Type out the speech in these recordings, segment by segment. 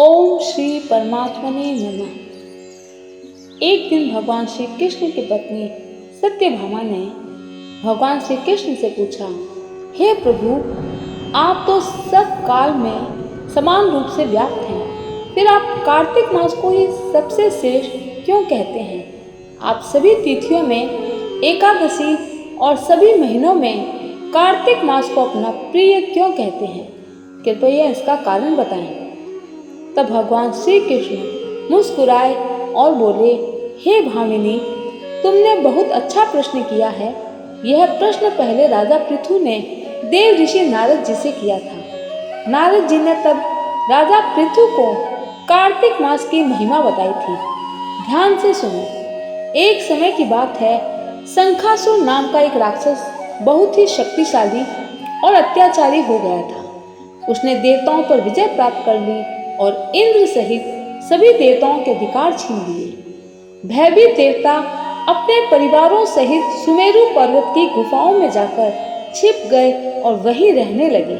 ओम श्री परमात्मने नमः। एक दिन भगवान श्री कृष्ण की पत्नी सत्यभामा ने भगवान श्री कृष्ण से पूछा, हे प्रभु, आप तो सब काल में समान रूप से व्याप्त हैं, फिर आप कार्तिक मास को ही सबसे श्रेष्ठ क्यों कहते हैं? आप सभी तिथियों में एकादशी और सभी महीनों में कार्तिक मास को अपना प्रिय क्यों कहते हैं? कृपया इसका कारण बताएं। तब भगवान श्री कृष्ण मुस्कुराए और बोले, हे भामिनी, तुमने बहुत अच्छा प्रश्न किया है। यह प्रश्न पहले राजा पृथु ने देव ऋषि नारद जी से किया था। नारद जी ने तब राजा पृथु को कार्तिक मास की महिमा बताई थी। ध्यान से सुनो। एक समय की बात है, शंखासुर नाम का एक राक्षस बहुत ही शक्तिशाली और अत्याचारी हो गया था। उसने देवताओं पर विजय प्राप्त कर ली और इंद्र सहित सभी देवताओं के अधिकार छीन लिए। भयभीत देवता अपने परिवारों सहित सुमेरु पर्वत की गुफाओं में जाकर छिप गए और वहीं रहने लगे।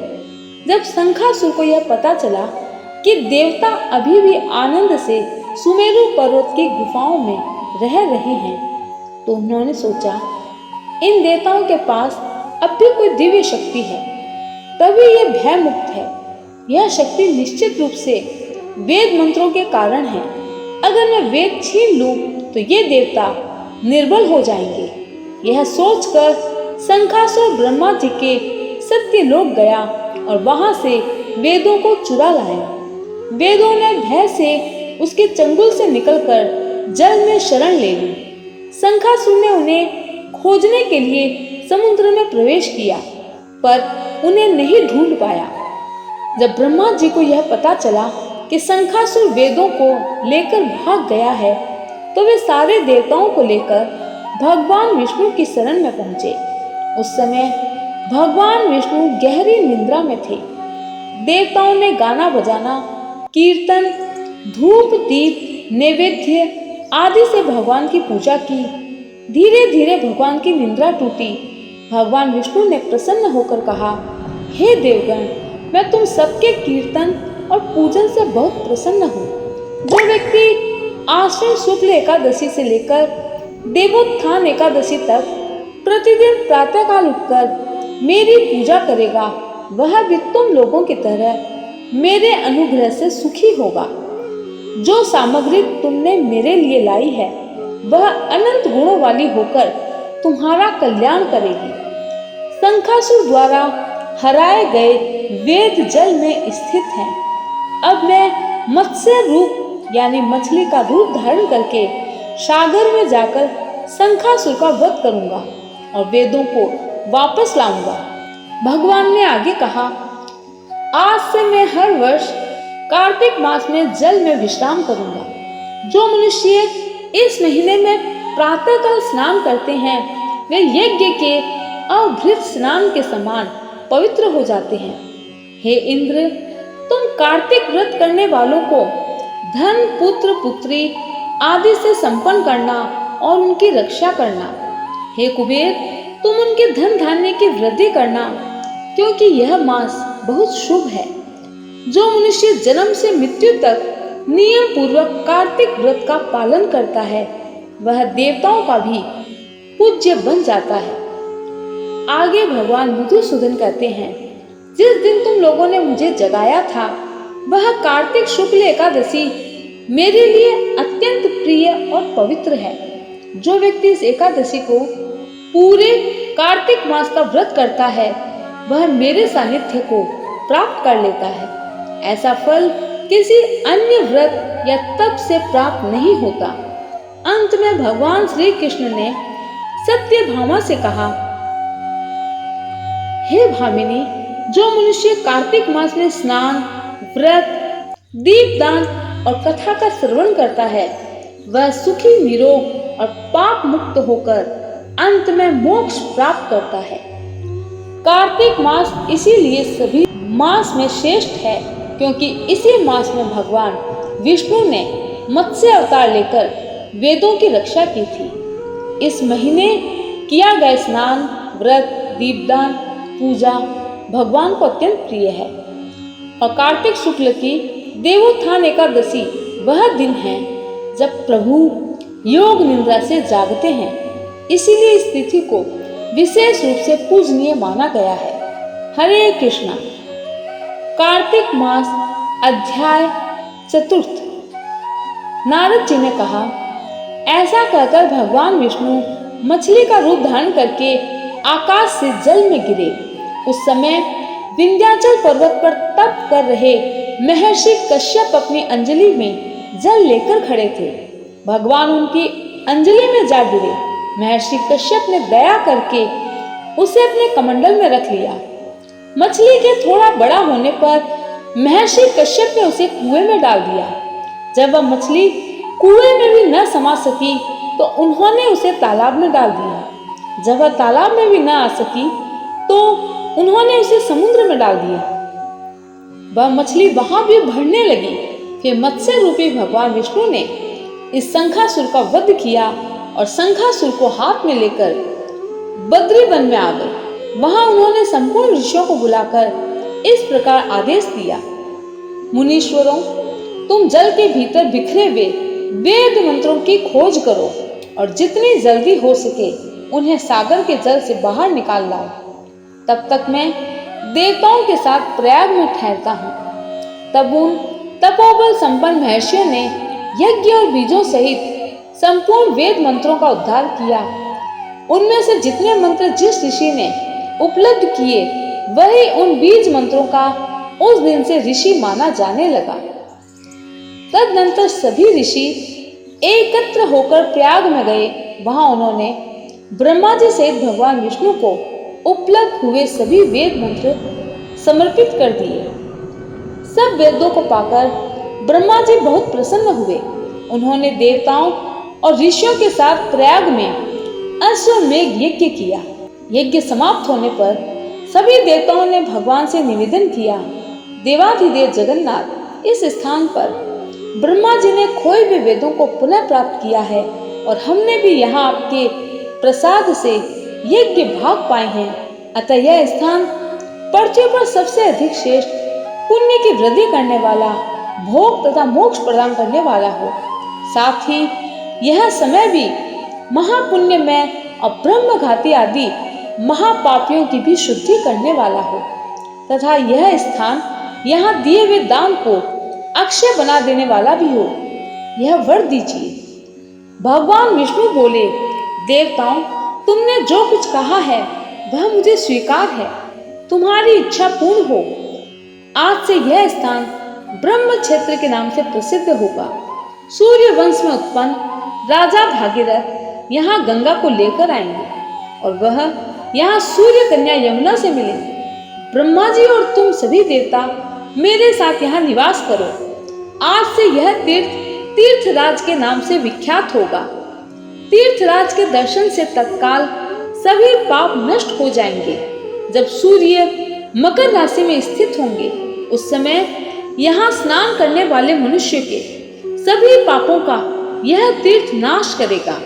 जब शंखासुर को यह पता चला कि देवता अभी भी आनंद से सुमेरु पर्वत की गुफाओं में रह रहे हैं, तो उन्होंने सोचा, इन देवताओं के पास अब भी कोई दिव्य शक्ति है, तभी ये भय मुक्त है। यह शक्ति निश्चित रूप से वेद मंत्रों के कारण है। अगर मैं वेद छीन लूं तो ये देवता निर्बल हो जाएंगे। यह सोचकर शंखासुर ब्रह्मा जी के सत्यलोक गया और वहां से वेदों को चुरा लाया। वेदों ने भय से उसके चंगुल से निकलकर जल में शरण ले ली। शंखासुर ने उन्हें खोजने के लिए समुद्र में प्रवेश किया, पर उन्हें नहीं ढूंढ पाया। जब ब्रह्मा जी को यह पता चला कि शंखासुर वेदों को लेकर भाग गया है, तो वे सारे देवताओं को लेकर भगवान विष्णु की शरण में पहुंचे। उस समय भगवान विष्णु गहरी निद्रा में थे। देवताओं ने गाना बजाना, कीर्तन, धूप दीप नैवेद्य आदि से भगवान की पूजा की। धीरे धीरे भगवान की निद्रा टूटी। भगवान विष्णु ने प्रसन्न होकर कहा, हे देवगण, मैं तुम सबके कीर्तन और पूजन से बहुत प्रसन्न हूँ। जो व्यक्ति आश्विन शुक्ल एकादशी से लेकर देवोत्थान एकादशी तक प्रतिदिन प्रातःकाल उठकर मेरी पूजा करेगा, वह भी तुम लोगों की तरह मेरे अनुग्रह से सुखी होगा। जो सामग्री तुमने मेरे लिए लाई है, वह अनंत गुणों वाली होकर तुम्हारा कल्याण करेगी। शंखासुर द्वारा हराए गए वेद जल में स्थित हैं। अब मैं मत्स्य रूप यानी मछली का रूप धारण करके सागर में जाकर शंखासुर का वध करूंगा और वेदों को वापस लाऊंगा। भगवान ने आगे कहा, आज से मैं हर वर्ष कार्तिक मास में जल में विश्राम करूंगा। जो मनुष्य इस महीने में प्रातःकाल स्नान करते हैं, वे यज्ञ के अभृत स्नान के समान पवित्र हो जाते हैं। हे इंद्र, तुम कार्तिक व्रत करने वालों को धन, पुत्र, पुत्री आदि से संपन्न करना और उनकी रक्षा करना। हे कुबेर, तुम उनके धन धान्य की वृद्धि करना, क्योंकि यह मास बहुत शुभ है। जो मनुष्य जन्म से मृत्यु तक नियम पूर्वक कार्तिक व्रत का पालन करता है, वह देवताओं का भी पूज्य बन जाता है। आगे भगवान मधुसूदन कहते हैं, जिस दिन तुम लोगों ने मुझे जगाया था, वह कार्तिक शुक्ल एकादशी मेरे लिए अत्यंत प्रिय और पवित्र है। जो व्यक्ति इस एकादशी को पूरे कार्तिक मास का व्रत करता है, वह मेरे सानिध्य को प्राप्त कर लेता है। ऐसा फल किसी अन्य व्रत या तप से प्राप्त नहीं होता। अंत में भगवान श्री कृष्ण ने सत्यभामा से कहा, हे भामिनी, जो मनुष्य कार्तिक मास में स्नान, व्रत, दीपदान और कथा का श्रवण करता है, वह सुखी, निरोग और पाप मुक्त होकर अंत में मोक्ष प्राप्त करता है। कार्तिक मास इसीलिए सभी मास में श्रेष्ठ है, क्योंकि इसी मास में भगवान विष्णु ने मत्स्य अवतार लेकर वेदों की रक्षा की थी। इस महीने किया गया स्नान, व्रत, दीपदान, पूजा भगवान को अत्यंत प्रिय है और कार्तिक शुक्ल की देवोत्थान एकादशी वह दिन है जब प्रभु योग निद्रा से जागते हैं। इसीलिए इस तिथि को विशेष रूप से पूजनीय माना गया है। हरे कृष्णा। कार्तिक मास अध्याय चतुर्थ। नारद जी ने कहा, ऐसा कहकर भगवान विष्णु मछली का रूप धारण करके आकाश से जल में गिरे। उस समय विंध्याचल पर्वत पर तप कर रहे महर्षि कश्यप अपनी अंजलि में जल लेकर खड़े थे। भगवान उनकी अंजलि में जा गिरे। महर्षि कश्यप ने दया करके उसे अपने कमंडल में रख लिया। मछली के थोड़ा बड़ा होने पर महर्षि कश्यप ने उसे कुएं में डाल दिया। जब वह मछली कुएं में भी न समा सकी तो उन्होंने उसे तालाब में डाल दिया। जब वह तालाब में भी न आ सकी तो उन्होंने उसे समुद्र में डाल दिया। वह मछली वहां भी बढ़ने लगी। फिर मत्स्य रूपी भगवान विष्णु ने इस शंखासुर का वध किया और शंखासुर को हाथ में लेकर बद्री वन में आ गए। वहां उन्होंने संपूर्ण ऋषियों को बुलाकर इस प्रकार आदेश दिया, मुनीश्वरों, तुम जल के भीतर बिखरे हुए वेद मंत्रों की खोज करो और जितनी जल्दी हो सके उन्हें सागर के जल से बाहर निकाल लाओ। तब तक मैं देवताओं के साथ प्रयाग में ठहरता हूँ। तब उन तपोबल संपन्न महर्षियों ने यज्ञ और बीजों सहित संपूर्ण वेद मंत्रों का उद्धार किया। उनमें से जितने मंत्र जिस ऋषि ने उपलब्ध किए वही उन बीज मंत्रों का उस दिन से ऋषि माना जाने लगा। तदनंतर सभी ऋषि एकत्र होकर प्रयाग में गए। वहां उन्होंने ब्रह्मा जी सहित भगवान विष्णु को उपलब्ध हुए सभी वेद मंत्र समर्पित कर दिए। सब वेदों को पाकर ब्रह्मा जी बहुत प्रसन्न हुए। उन्होंने देवताओं और ऋषियों के साथ प्रयाग में अश्वमेघ यज्ञ किया। यज्ञ समाप्त होने पर सभी देवताओं ने भगवान से निवेदन किया, देवाधिदेव जगन्नाथ, इस स्थान पर ब्रह्मा जी ने खोए हुए वेदों को पुनः प्राप्त किया है और हमने भी यहाँ आपके प्रसाद से यज्ञ भाग पाए हैं। अतः यह स्थान पृथ्वी पर सबसे अधिक श्रेष्ठ, पुण्य की वृद्धि करने वाला, भोग तथा मोक्ष प्रदान करने वाला हो। साथ ही यह समय भी महापुण्यमय और ब्रह्मघाती आदि महापापियों की भी शुद्धि करने वाला हो तथा यह स्थान यहाँ दिए हुए दान को अक्षय बना देने वाला भी हो। यह वर दीजिए। भगवान विष्णु बोले, देवताओं, तुमने जो कुछ कहा है वह मुझे स्वीकार है। तुम्हारी इच्छा पूर्ण हो। आज से यह स्थान ब्रह्म क्षेत्र के नाम से प्रसिद्ध होगा। सूर्य वंश में उत्पन्न राजा भागीरथ यहाँ गंगा को लेकर आएंगे और वह यहाँ सूर्य कन्या यमुना से मिलेंगे। ब्रह्मा जी और तुम सभी देवता मेरे साथ यहाँ निवास करो। आज से यह तीर्थ तीर्थराज के नाम से विख्यात होगा। तीर्थराज के दर्शन से तत्काल सभी पाप नष्ट हो जाएंगे। जब सूर्य मकर राशि में स्थित होंगे उस समय यहाँ स्नान करने वाले मनुष्य के सभी पापों का यह तीर्थ नाश करेगा।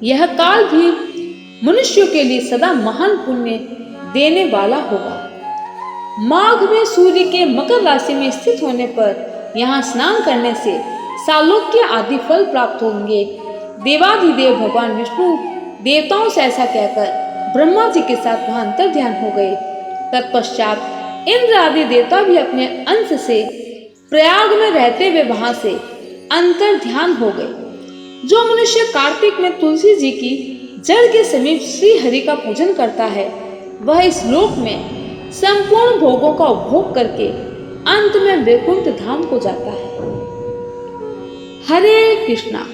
यह काल भी मनुष्यों के लिए सदा महान पुण्य देने वाला होगा। माघ में सूर्य के मकर राशि में स्थित होने पर यहाँ स्नान करने से सालोक्य आदि फल प्राप्त होंगे। देवाधिदेव भगवान विष्णु देवताओं से ऐसा कहकर ब्रह्मा जी के साथ वहां अंतर ध्यान हो गए। तत्पश्चात इंद्र आदि देवता भी अपने अंश से प्रयाग में रहते हुए वहां से अंतर ध्यान हो गए। जो मनुष्य कार्तिक में तुलसी जी की जड़ के समीप श्री हरि का पूजन करता है वह इस लोक में संपूर्ण भोगों का उपभोग करके अंत में वैकुंठ धाम को जाता है। हरे कृष्णा।